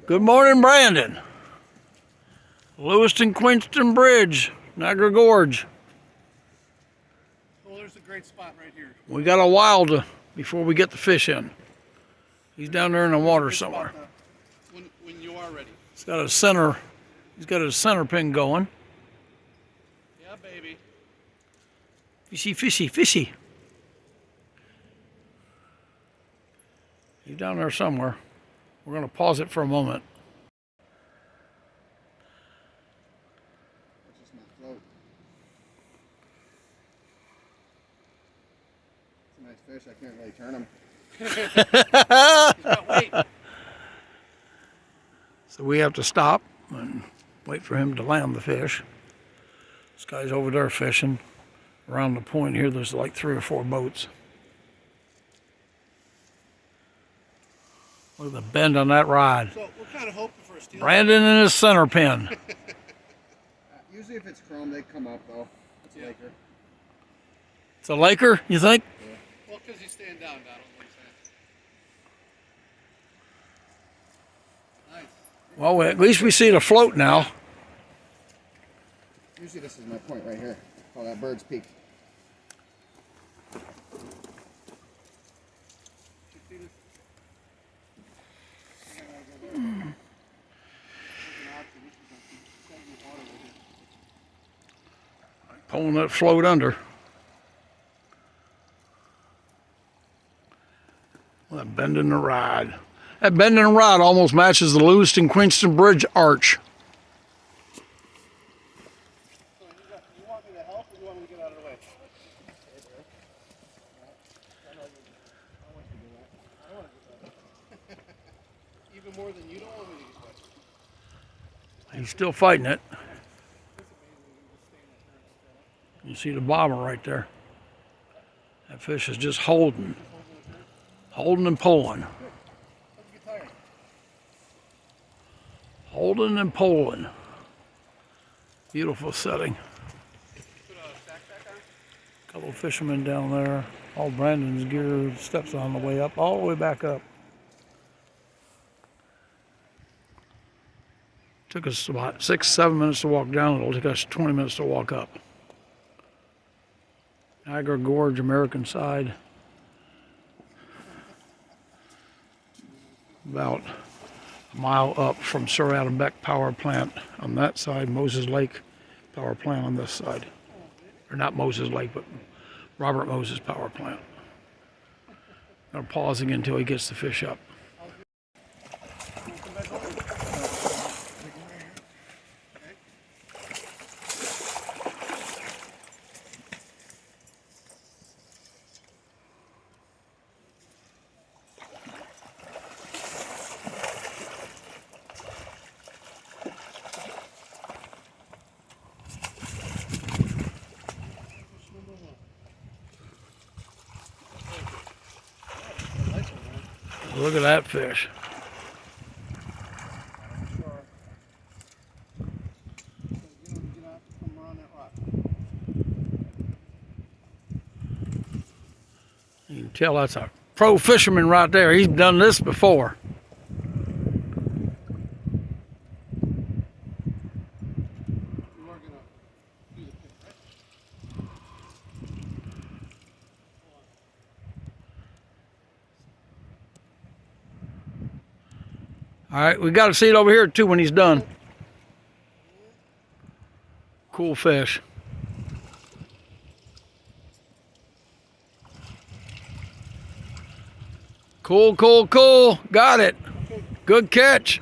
Good morning, Brandon. Lewiston Quinston Bridge, Niagara Gorge. Oh, there's a great spot right here. We got a while before we get the fish in. He's down there in the water somewhere. When you are ready. He's got his center pin going. Yeah, baby. Fishy, fishy, fishy. He's down there somewhere. We're going to pause it for a moment. That's just my float. It's a nice fish. I can't really turn him. He's got weight. So we have to stop and wait for him to land the fish. This guy's over there fishing. Around the point here, there's like 3 or 4 boats. Look at the bend on that rod. So we're kind of hoping for a steel. Brandon in his center pin. Usually if it's chrome, they come up though. It's a Laker. It's a Laker, you think? Yeah. Well, because he's staying down, Donald. Nice. Well, at least we see the float now. Usually this is my point right here. Call that Bird's Peak. Pulling that float under. Well, that bend in the rod. That bend in the rod almost matches the Lewiston Quinston Bridge arch. So you want me to help or you want me to get out of the way? I want you to do that. I want to do that. Even more than you don't want me to get wet. He's still fighting it. You see the bobber right there. That fish is just holding and pulling. Holding and pulling. Beautiful setting. Couple of fishermen down there. All Brandon's gear steps on the way up, all the way back up. Took us about 6-7 minutes to walk down. It'll take us 20 minutes to walk up. Niagara Gorge, American side. About a mile up from Sir Adam Beck Power Plant on that side, Moses Lake Power Plant on this side. Or not Moses Lake, but Robert Moses Power Plant. I'm pausing until he gets the fish up. Look at that fish. You can tell that's a pro fisherman right there. He's done this before. All right, we got to see it over here too when he's done. Cool fish. Cool, cool, cool. Got it. Good catch.